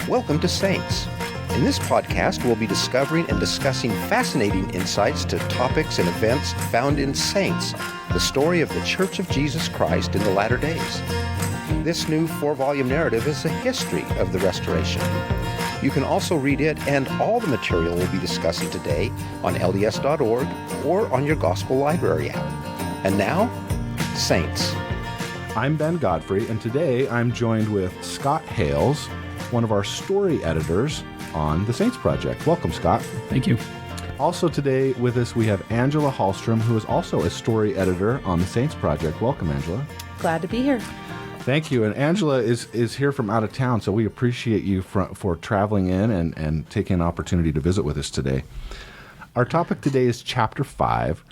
Welcome to Saints. In this podcast, we'll be discovering and discussing fascinating insights to topics and events found in Saints, the story of the Church of Jesus Christ in the latter days. This new 4-volume narrative is a history of the Restoration. You can also read it and all the material we'll be discussing today on LDS.org or on your Gospel Library app. And now, Saints. I'm Ben Godfrey, and today I'm joined with Scott Hales, one of our story editors on the Saints Project. Welcome, Scott. Thank you. Also today with us, we have Angela Hallstrom, who is also a story editor on the Saints Project. Welcome, Angela. Glad to be here. Thank you. And Angela is here from out of town, so we appreciate you for traveling in and taking an opportunity to visit with us today. Our topic today is Chapter 5,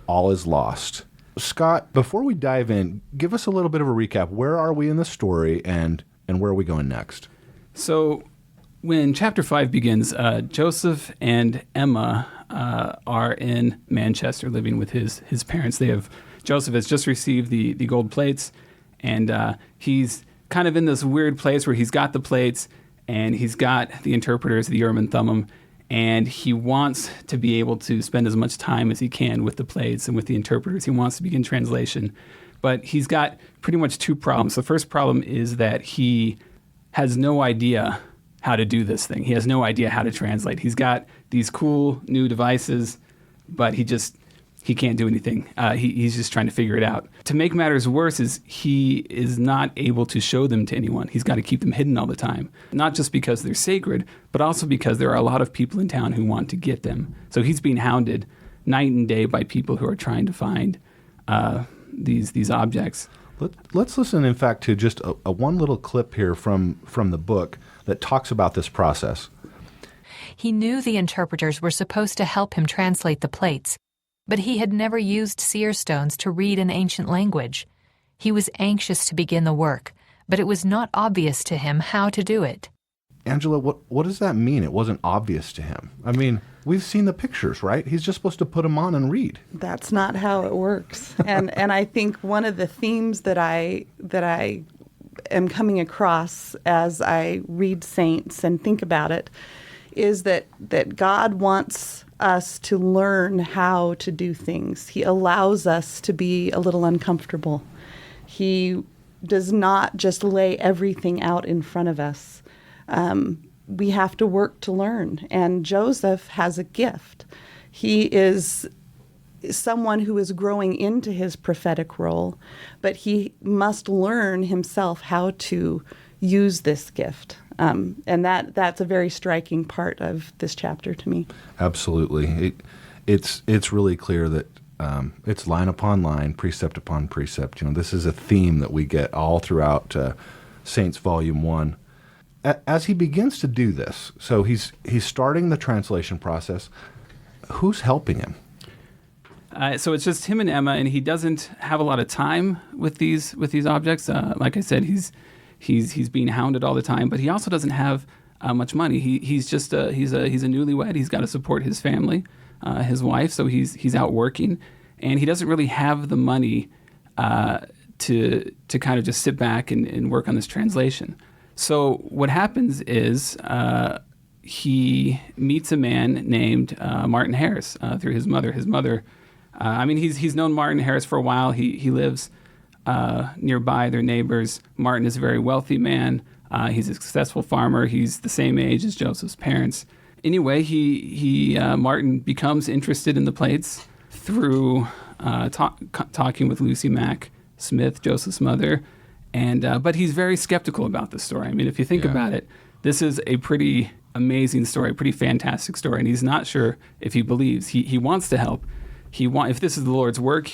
All is Lost. Scott, before we dive in, give us a little bit of a recap. Where are we in the story, and where are we going next? So when Chapter 5 begins, Joseph and Emma are in Manchester living with his parents. Joseph has just received the gold plates, and he's kind of in this weird place where he's got the plates and he's got the interpreters, the Urim and Thummim, and he wants to be able to spend as much time as he can with the plates and with the interpreters. He wants to begin translation. But he's got pretty much two problems. The first problem is that he has no idea how to do this thing. He has no idea how to translate. He's got these cool new devices, but he can't do anything. He's just trying to figure it out. To make matters worse is he is not able to show them to anyone. He's got to keep them hidden all the time, not just because they're sacred, but also because there are a lot of people in town who want to get them. So he's being hounded night and day by people who are trying to find these objects. Let's listen, in fact, to just a one little clip here from the book that talks about this process. He knew the interpreters were supposed to help him translate the plates, but he had never used seer stones to read an ancient language. He was anxious to begin the work, but it was not obvious to him how to do it. Angela, what does that mean? It wasn't obvious to him. I mean, we've seen the pictures, right? He's just supposed to put them on and read. That's not how it works. And I think one of the themes that I am coming across as I read Saints and think about it is that God wants us to learn how to do things. He allows us to be a little uncomfortable. He does not just lay everything out in front of us. We have to work to learn. And Joseph has a gift. He is someone who is growing into his prophetic role, but he must learn himself how to use this gift. And that's a very striking part of this chapter to me. Absolutely. It's really clear that it's line upon line, precept upon precept. This is a theme that we get all throughout Saints Volume 1. As he begins to do this, so he's starting the translation process, who's helping him? So it's just him and Emma, and he doesn't have a lot of time with these objects. Like I said, he's being hounded all the time, but he also doesn't have much money. He's a newlywed. He's got to support his family, his wife, so he's out working, and he doesn't really have the money to kind of just sit back and work on this translation. So what happens is he meets a man named Martin Harris through his mother. His mother, he's known Martin Harris for a while. He lives nearby. They're neighbors. Martin is a very wealthy man. He's a successful farmer. He's the same age as Joseph's parents. Anyway, Martin becomes interested in the plates through talking with Lucy Mack Smith, Joseph's mother. But he's very skeptical about the story. I mean, if you think about it, this is a pretty amazing story, a pretty fantastic story, and he's not sure if he believes. He wants to help. If this is the Lord's work,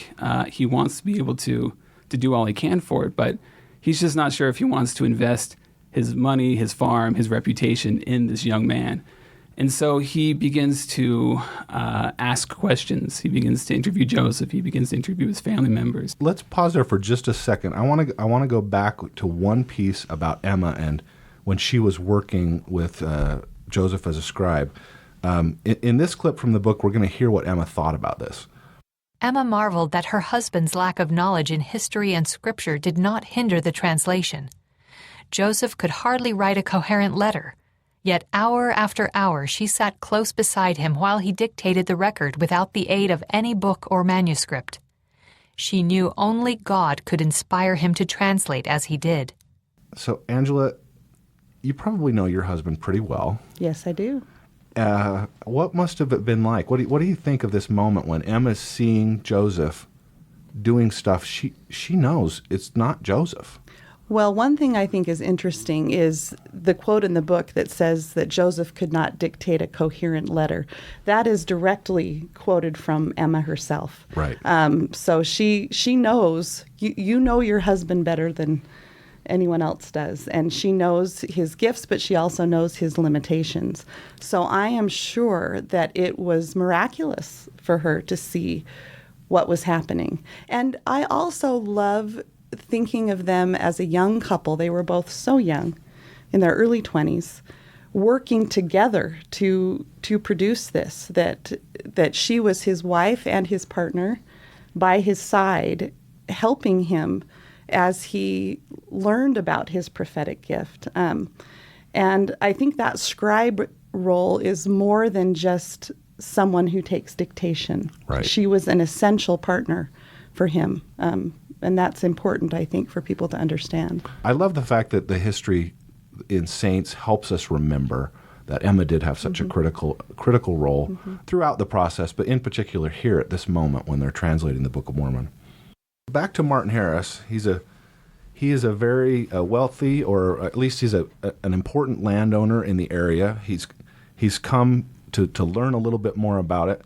he wants to be able to do all he can for it, but he's just not sure if he wants to invest his money, his farm, his reputation in this young man. And so he begins to ask questions. He begins to interview Joseph. He begins to interview his family members. Let's pause there for just a second. I want to go back to one piece about Emma and when she was working with Joseph as a scribe. In this clip from the book, we're going to hear what Emma thought about this. Emma marveled that her husband's lack of knowledge in history and scripture did not hinder the translation. Joseph could hardly write a coherent letter. Yet hour after hour she sat close beside him while he dictated the record without the aid of any book or manuscript. She knew only God could inspire him to translate as he did. So, Angela, you probably know your husband pretty well. Yes, I do. What must have it been like? What do you think of this moment when Emma's seeing Joseph doing stuff she knows it's not Joseph? Well, one thing I think is interesting is the quote in the book that says that Joseph could not dictate a coherent letter. That is directly quoted from Emma herself. Right. So she knows, you know your husband better than anyone else does. And she knows his gifts, but she also knows his limitations. So I am sure that it was miraculous for her to see what was happening. And I also love thinking of them as a young couple. They were both so young, in their early 20s, working together to produce this, that she was his wife and his partner by his side, helping him as he learned about his prophetic gift. And I think that scribe role is more than just someone who takes dictation. Right. She was an essential partner for him. And that's important, I think, for people to understand. I love the fact that the history in Saints helps us remember that Emma did have such a critical role throughout the process, but in particular here at this moment when they're translating the Book of Mormon. Back to Martin Harris. He is a very wealthy, or at least he's an important landowner in the area. He's come to learn a little bit more about it.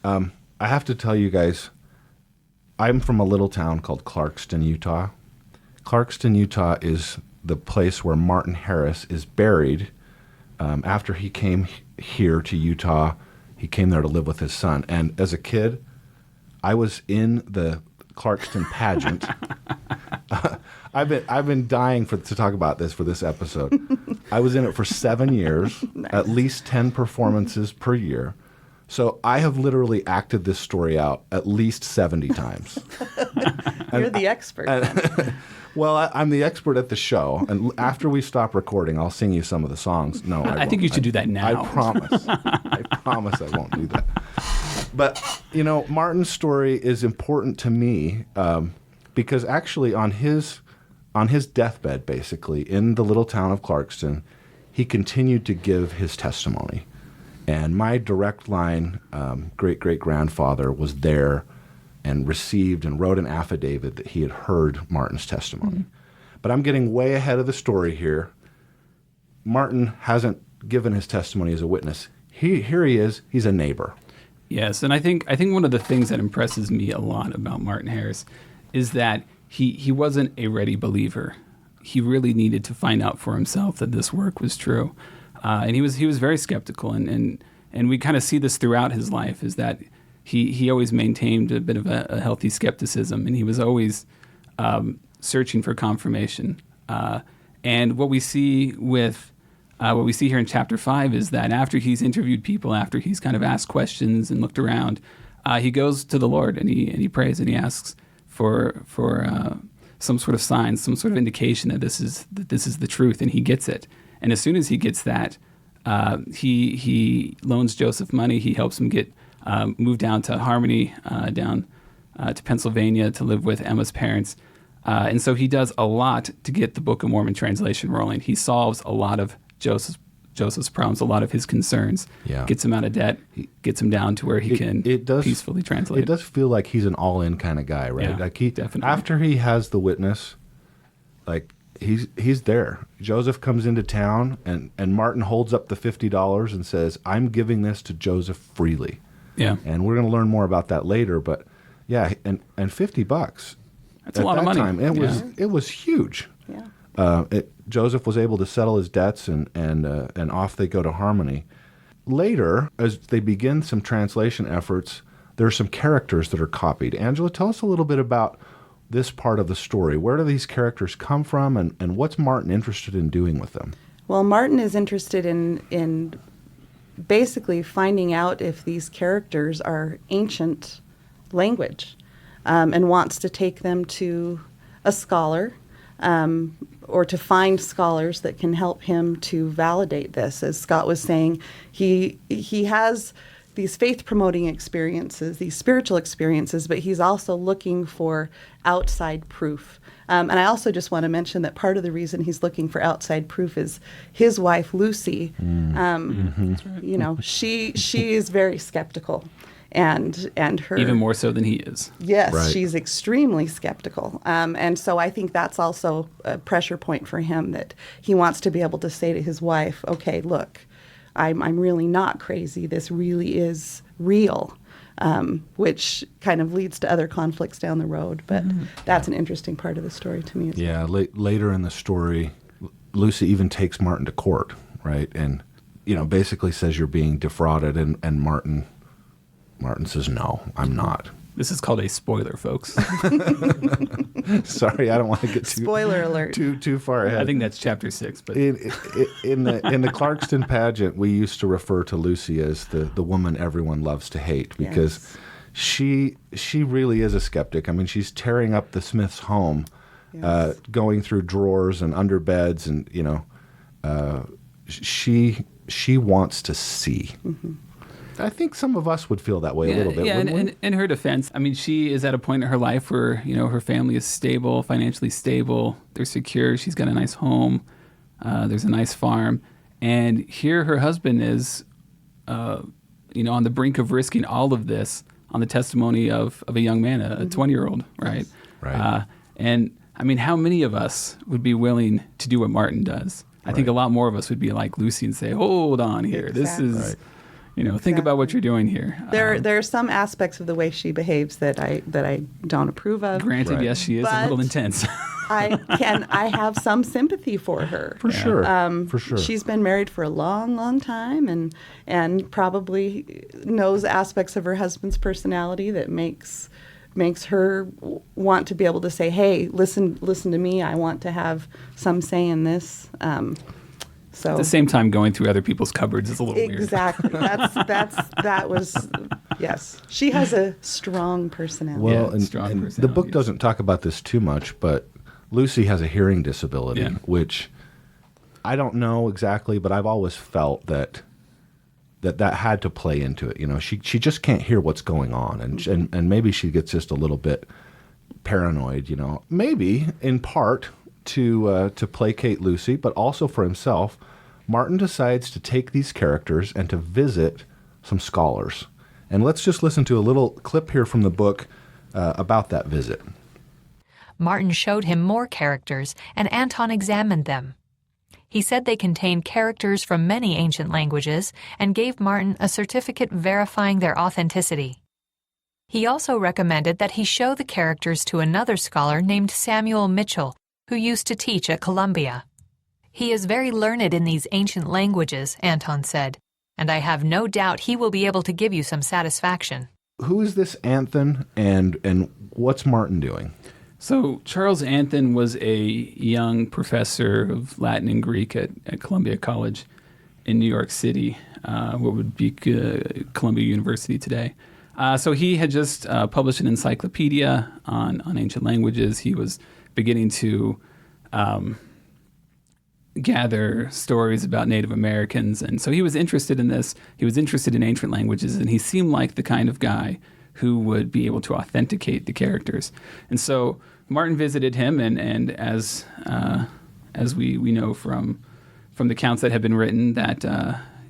I have to tell you guys, I'm from a little town called Clarkston, Utah. Clarkston, Utah is the place where Martin Harris is buried. After he came here to Utah, he came there to live with his son. And as a kid, I was in the Clarkston pageant. I've been dying to talk about this for this episode. I was in it for 7 years, at least 10 performances per year. So I have literally acted this story out at least 70 times. You're the expert. Well, I'm the expert at the show, and after we stop recording, I'll sing you some of the songs. No, I think you should do that now. I promise. I promise I won't do that. But, Martin's story is important to me because actually on his deathbed, basically, in the little town of Clarkston, he continued to give his testimony. And my direct line great-great-grandfather was there and received and wrote an affidavit that he had heard Martin's testimony. Mm-hmm. But I'm getting way ahead of the story here. Martin hasn't given his testimony as a witness. Here he is. He's a neighbor. Yes, and I think one of the things that impresses me a lot about Martin Harris is that he wasn't a ready believer. He really needed to find out for himself that this work was true. And he was very skeptical, and we kind of see this throughout his life, is that he always maintained a bit of a healthy skepticism, and he was always searching for confirmation. And what we see here in chapter 5 is that after he's interviewed people, after he's kind of asked questions and looked around, he goes to the Lord and he prays and he asks for some sort of sign, some sort of indication that this is the truth, and he gets it. And as soon as he gets that, he loans Joseph money. He helps him get moved down to Harmony, down to Pennsylvania to live with Emma's parents. And so he does a lot to get the Book of Mormon translation rolling. He solves a lot of Joseph's problems, a lot of his concerns. Yeah. Gets him out of debt, gets him down to where he can peacefully translate. It does feel like he's an all-in kind of guy, right? Yeah, like definitely. After he has the witness, like he's there. Joseph comes into town, and Martin holds up the $50 and says, "I'm giving this to Joseph freely." Yeah. And we're going to learn more about that later, but yeah, and $50. That's a lot of money. Time, it was huge. Yeah. Joseph was able to settle his debts, and off they go to Harmony. Later, as they begin some translation efforts, there are some characters that are copied. Angela, tell us a little bit about this part of the story. Where do these characters come from, and what's Martin interested in doing with them? Well, Martin is interested in basically finding out if these characters are ancient language, and wants to take them to a scholar or to find scholars that can help him to validate this. As Scott was saying, he has these faith-promoting experiences, these spiritual experiences, but he's also looking for outside proof. And I also just want to mention that part of the reason he's looking for outside proof is his wife, Lucy. You know, she is very skeptical. And her, even more so than he is. yes, Right. she's extremely skeptical. And so I think that's also a pressure point for him, that he wants to be able to say to his wife, okay, look, I'm really not crazy. This really is real, which kind of leads to other conflicts down the road. But that's an interesting part of the story to me as well. Yeah, later in the story, Lucy even takes Martin to court, right? And, you know, basically says you're being defrauded, and Martin says, no, I'm not. This is called a spoiler, folks. Sorry, I don't want to get Spoiler alert. too far ahead. I think that's chapter 6. But in the Clarkston pageant, we used to refer to Lucy as the woman everyone loves to hate, because she really is a skeptic. I mean, she's tearing up the Smiths' home, going through drawers and under beds, and you know, she wants to see. Mm-hmm. I think some of us would feel that way a little bit. Yeah, wouldn't we? and in her defense, I mean, she is at a point in her life where, you know, her family is stable, financially stable, they're secure, she's got a nice home, there's a nice farm, and here her husband is, you know, on the brink of risking all of this on the testimony of a young man, a 20-year-old, right? Right. And I mean, how many of us would be willing to do what Martin does? I think a lot more of us would be like Lucy and say, hold on here, this is... Right. You know, think about what you're doing here. There are some aspects of the way she behaves that I don't approve of. Granted, Right. yes, she is a But- little intense. I have some sympathy for her. For sure. For sure. She's been married for a long, long time, and probably knows aspects of her husband's personality that makes her want to be able to say, "Hey, listen to me. I want to have some say in this." So At the same time, going through other people's cupboards is a little weird. exactly. That was yes. She has a strong personality. Well, Yeah, and, strong and the personality. book doesn't talk about this too much, but Lucy has a hearing disability, Yeah. which I don't know exactly, but I've always felt that had to play into it. You know, she just can't hear what's going on, and maybe she gets just a little bit paranoid. You know, maybe in part to placate Lucy, but also for himself. Martin decides to take these characters and to visit some scholars. And let's just listen to a little clip here from the book about that visit. Martin showed him more characters, and Anton examined them. He said they contained characters from many ancient languages and gave Martin a certificate verifying their authenticity. He also recommended that he show the characters to another scholar named Samuel Mitchell, who used to teach at Columbia. He is very learned in these ancient languages, Anton said, and I have no doubt he will be able to give you some satisfaction. Who is this Anthon, and what's Martin doing? So Charles Anthon was a young professor of Latin and Greek at Columbia College in New York City, what would be Columbia University today. So he had just published an encyclopedia on ancient languages. He was beginning to gather stories about Native Americans. And so he was interested in this. He was interested in ancient languages, and he seemed like the kind of guy who would be able to authenticate the characters. And so Martin visited him, and as we know from the accounts that have been written, that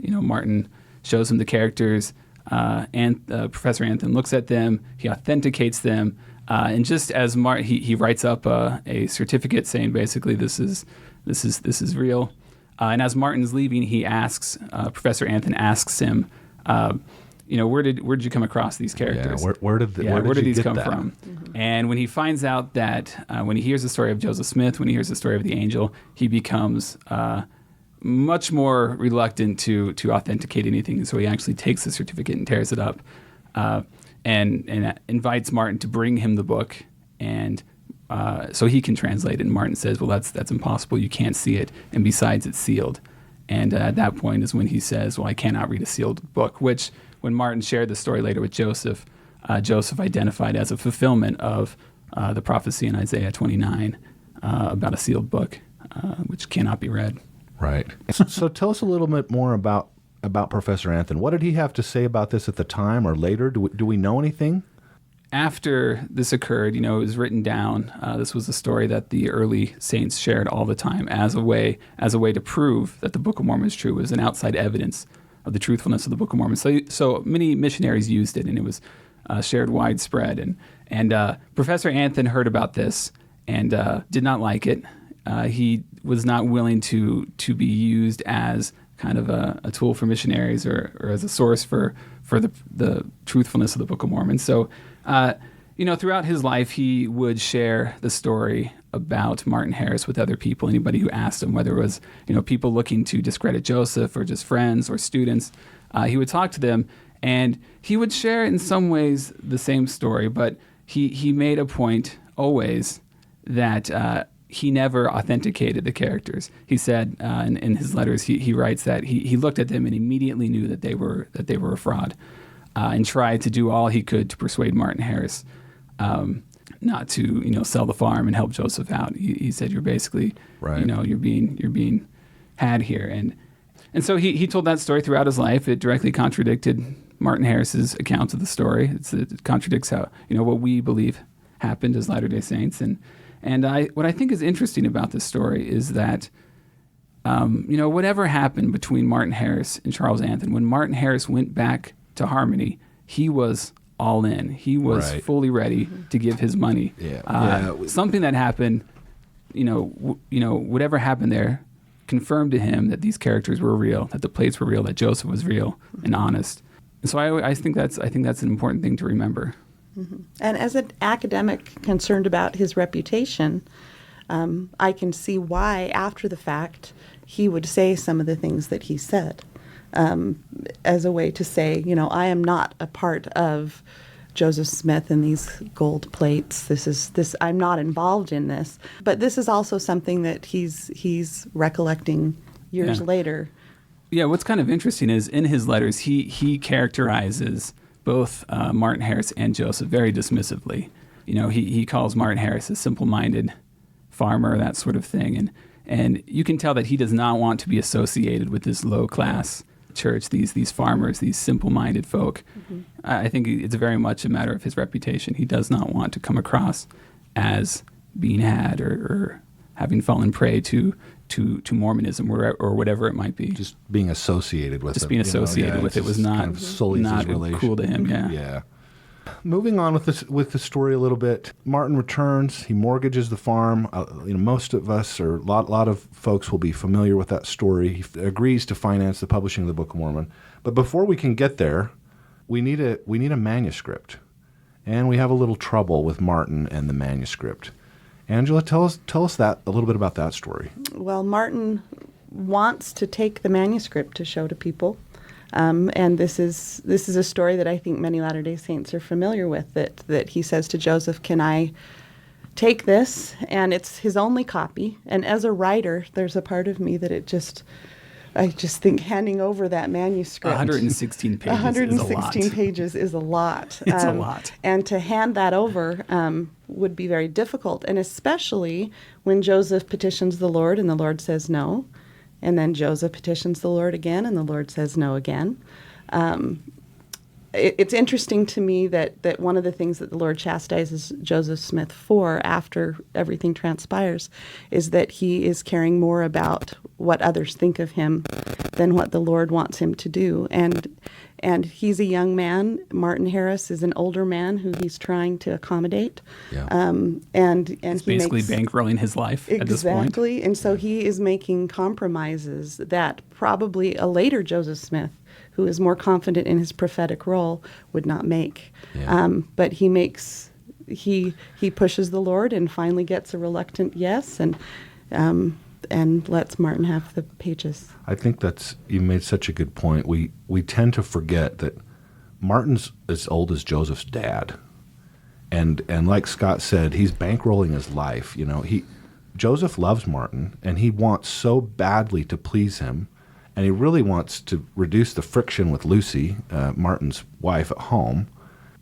Martin shows him the characters, and Professor Anthon looks at them, he authenticates them, and just as he writes up a certificate saying basically this is real. And as Martin's leaving, he asks Professor Anthon asks him, where did you come across these characters? Yeah, where did these get come that? from? Mm-hmm. And when he finds out that when he hears the story of Joseph Smith, when he hears the story of the angel, he becomes much more reluctant to authenticate anything. So he actually takes the certificate and tears it up, and invites Martin to bring him the book, and so he can translate it. And Martin says, well, that's impossible. You can't see it. And besides, it's sealed. And at that point is when he says, well, I cannot read a sealed book, which when Martin shared the story later with Joseph, Joseph identified as a fulfillment of the prophecy in Isaiah 29 about a sealed book. which cannot be read. Right. So tell us a little bit more about Professor Anthon. What did he have to say about this at the time or later? Do we know anything? After this occurred, it was written down. This was a story that the early saints shared all the time as a way to prove that the Book of Mormon is true. It was an outside evidence of the truthfulness of the Book of Mormon. So many missionaries used it, and it was shared widespread. And Professor Anthon heard about this and did not like it. He was not willing to be used as kind of a tool for missionaries or as a source for the truthfulness of the Book of Mormon. So, throughout his life, he would share the story about Martin Harris with other people, anybody who asked him, whether it was, people looking to discredit Joseph or just friends or students. He would talk to them, and he would share in some ways the same story, but he made a point always that he never authenticated the characters. He said in his letters, he writes that he looked at them and immediately knew that they were a fraud, and tried to do all he could to persuade Martin Harris not to sell the farm and help Joseph out. He said, "You're basically right. You're being had here," and so he told that story throughout his life. It directly contradicted Martin Harris's account of the story. It contradicts how what we believe happened as Latter-day Saints. And what I think is interesting about this story is that, whatever happened between Martin Harris and Charles Anthon, when Martin Harris went back to Harmony, he was all in. He was fully ready to give his money. Something that happened, whatever happened there, confirmed to him that these characters were real, that the plates were real, that Joseph was real and honest. And so I think that's an important thing to remember. Mm-hmm. And as an academic concerned about his reputation, I can see why, after the fact, he would say some of the things that he said, as a way to say, I am not a part of Joseph Smith and these gold plates. I'm not involved in this. But this is also something that he's recollecting years later. Yeah, what's kind of interesting is in his letters, he characterizes both Martin Harris and Joseph very dismissively. He calls Martin Harris a simple-minded farmer, that sort of thing. And you can tell that he does not want to be associated with this low-class church, these farmers, these simple-minded folk. Mm-hmm. I think it's very much a matter of his reputation. He does not want to come across as being had or having fallen prey to Mormonism or whatever it might be. Just being associated with it. Just being associated with it was not, kind of sullies not his relation. cool to him. Yeah. Moving on with the story a little bit, Martin returns. He mortgages the farm. Most of us, or a lot of folks, will be familiar with that story. He agrees to finance the publishing of the Book of Mormon. But before we can get there, we need a manuscript, and we have a little trouble with Martin and the manuscript. Angela, tell us that a little bit about that story. Well, Martin wants to take the manuscript to show to people. And this is a story that I think many Latter-day Saints are familiar with, that he says to Joseph, "Can I take this?" And it's his only copy. And as a writer, there's a part of me that I just think handing over that manuscript. 116 pages 116 pages is a lot. It's a lot. And to hand that over would be very difficult. And especially when Joseph petitions the Lord and the Lord says no. And then Joseph petitions the Lord again, and the Lord says no again. It's interesting to me that one of the things that the Lord chastises Joseph Smith for after everything transpires is that he is caring more about what others think of him than what the Lord wants him to do. And he's a young man. Martin Harris is an older man who he's trying to accommodate. Yeah. And he's he basically makes, bankrolling his life at this point. Exactly. And so he is making compromises that probably a later Joseph Smith, who is more confident in his prophetic role, would not make. Yeah. But he pushes the Lord and finally gets a reluctant yes, and lets Martin have the pages. I think you made such a good point. We tend to forget that Martin's as old as Joseph's dad, and like Scott said, he's bankrolling his life. Joseph loves Martin, and he wants so badly to please him, and he really wants to reduce the friction with Lucy, Martin's wife, at home,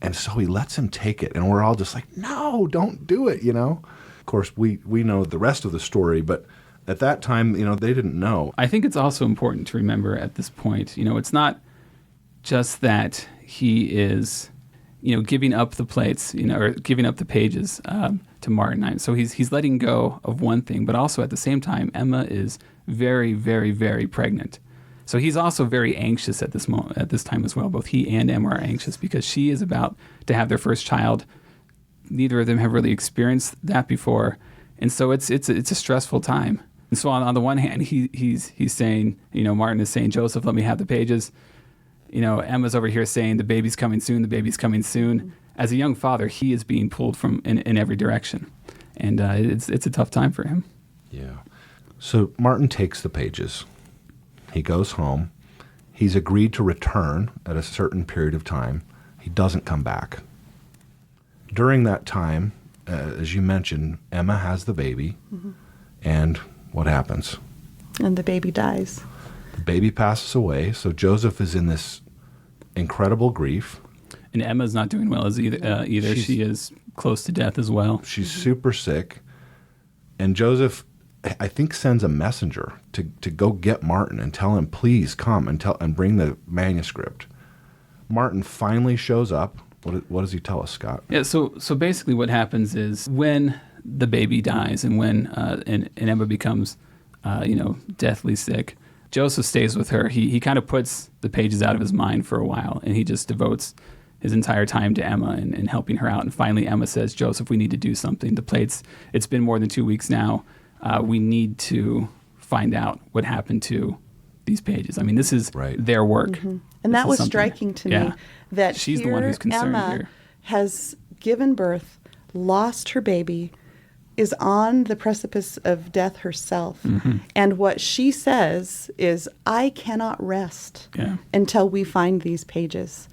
and so he lets him take it, and we're all just like, no, don't do it. Of course, we know the rest of the story, but At that time, they didn't know. I think it's also important to remember at this point, it's not just that he is, giving up the plates, or giving up the pages to Martin. So he's letting go of one thing, but also at the same time, Emma is very, very, very pregnant. So he's also very anxious at this moment, at this time as well. Both he and Emma are anxious because she is about to have their first child. Neither of them have really experienced that before, and so it's a stressful time. And so on the one hand, he's saying, Martin is saying, Joseph, let me have the pages. Emma's over here saying the baby's coming soon. The baby's coming soon. As a young father, he is being pulled from in every direction, and it's a tough time for him. Yeah. So Martin takes the pages. He goes home. He's agreed to return at a certain period of time. He doesn't come back. During that time, as you mentioned, Emma has the baby, and what happens? And the baby dies. The baby passes away, so Joseph is in this incredible grief. And Emma's not doing well either. She is close to death as well. She's super sick, and Joseph, I think, sends a messenger to go get Martin and tell him, please come and bring the manuscript. Martin finally shows up. What does he tell us, Scott? Yeah, so basically what happens is when the baby dies and when and Emma becomes, deathly sick, Joseph stays with her. He kind of puts the pages out of his mind for a while, and he just devotes his entire time to Emma and helping her out. And finally Emma says, Joseph, we need to do something. The plates, it's been more than 2 weeks now. We need to find out what happened to these pages. I mean, this is their work. And that was striking to me, that she's the one who's concerned Emma here. Has given birth, lost her baby, is on the precipice of death herself. And what she says is, I cannot rest until we find these pages.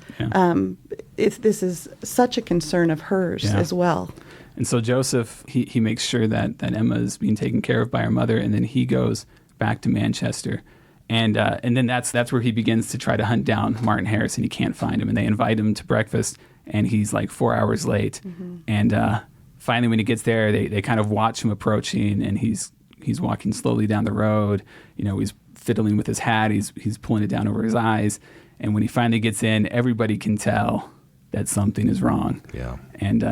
This is such a concern of hers as well. And so Joseph, he makes sure that Emma is being taken care of by her mother, and then he goes back to Manchester. And then that's where he begins to try to hunt down Martin Harris, and he can't find him. And they invite him to breakfast, and he's like 4 hours late. And finally, when he gets there, they kind of watch him approaching, and he's walking slowly down the road. He's fiddling with his hat. He's pulling it down over his eyes. And when he finally gets in, everybody can tell that something is wrong. Yeah. And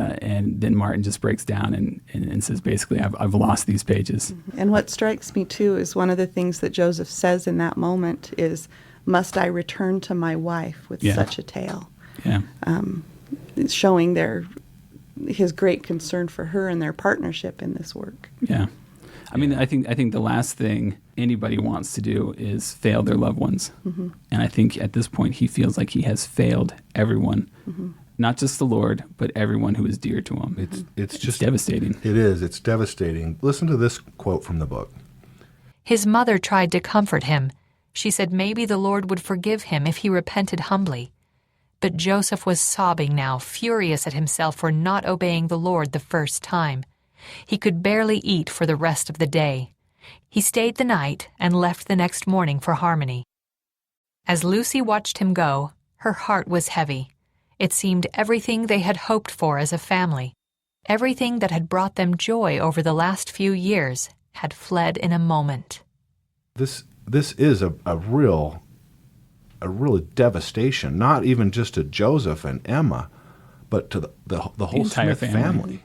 then Martin just breaks down and says, basically, I've lost these pages. And what strikes me, too, is one of the things that Joseph says in that moment is, must I return to my wife with such a tale? Yeah. Showing his great concern for her and their partnership in this work. Yeah. I mean, I think the last thing anybody wants to do is fail their loved ones. And I think at this point he feels like he has failed everyone, not just the Lord, but everyone who is dear to him. It's just devastating. It is. It's devastating. Listen to this quote from the book. His mother tried to comfort him. She said maybe the Lord would forgive him if he repented humbly. But Joseph was sobbing now, furious at himself for not obeying the Lord the first time. He could barely eat for the rest of the day. He stayed the night and left the next morning for Harmony. As Lucy watched him go, her heart was heavy. It seemed everything they had hoped for as a family, everything that had brought them joy over the last few years, had fled in a moment. This is a real devastation, not even just to Joseph and Emma, but to the whole entire Smith family.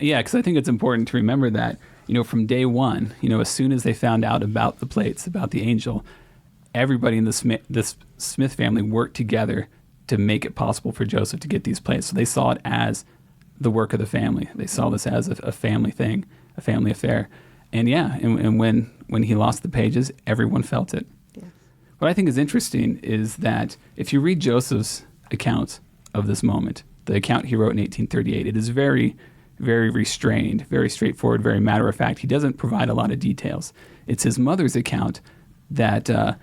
Yeah, because I think it's important to remember that, from day one, as soon as they found out about the plates, about the angel, everybody in this Smith family worked together to make it possible for Joseph to get these plates. So they saw it as the work of the family. They saw this as a family thing, a family affair. And and when he lost the pages, everyone felt it. Yes. What I think is interesting is that if you read Joseph's account of this moment, the account he wrote in 1838, it is very, very restrained, very straightforward, very matter-of-fact. He doesn't provide a lot of details. It's his mother's account that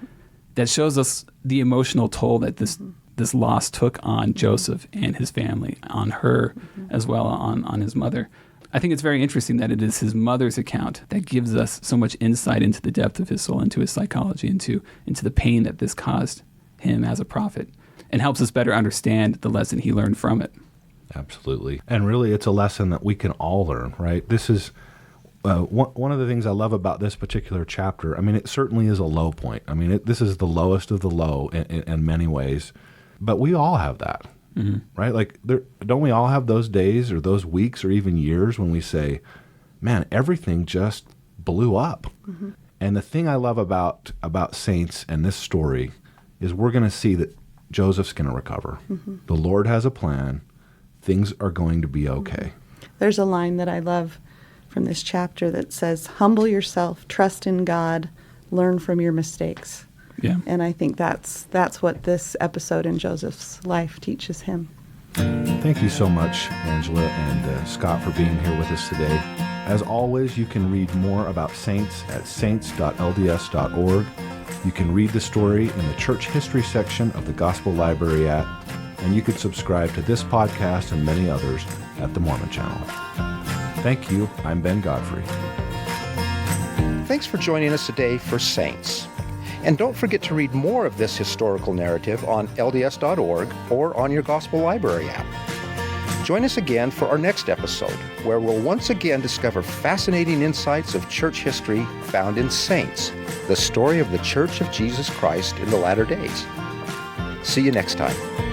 shows us the emotional toll that this loss took on Joseph and his family, on her as well, on his mother. I think it's very interesting that it is his mother's account that gives us so much insight into the depth of his soul, into his psychology, into the pain that this caused him as a prophet, and helps us better understand the lesson he learned from it. Absolutely. And really, it's a lesson that we can all learn, right? This is, One of the things I love about this particular chapter, I mean, it certainly is a low point. I mean, this is the lowest of the low in many ways, but we all have that, right? Like, don't we all have those days or those weeks or even years when we say, man, everything just blew up. And the thing I love about saints and this story is we're going to see that Joseph's going to recover. The Lord has a plan. Things are going to be okay. There's a line that I love from this chapter that says, humble yourself, trust in God, learn from your mistakes. Yeah. And I think that's what this episode in Joseph's life teaches him. Thank you so much, Angela and Scott, for being here with us today. As always, you can read more about saints at saints.lds.org. You can read the story in the church history section of the Gospel Library app, and you can subscribe to this podcast and many others at the Mormon Channel. Thank you. I'm Ben Godfrey. Thanks for joining us today for Saints. And don't forget to read more of this historical narrative on LDS.org or on your Gospel Library app. Join us again for our next episode, where we'll once again discover fascinating insights of church history found in Saints, the story of the Church of Jesus Christ in the latter days. See you next time.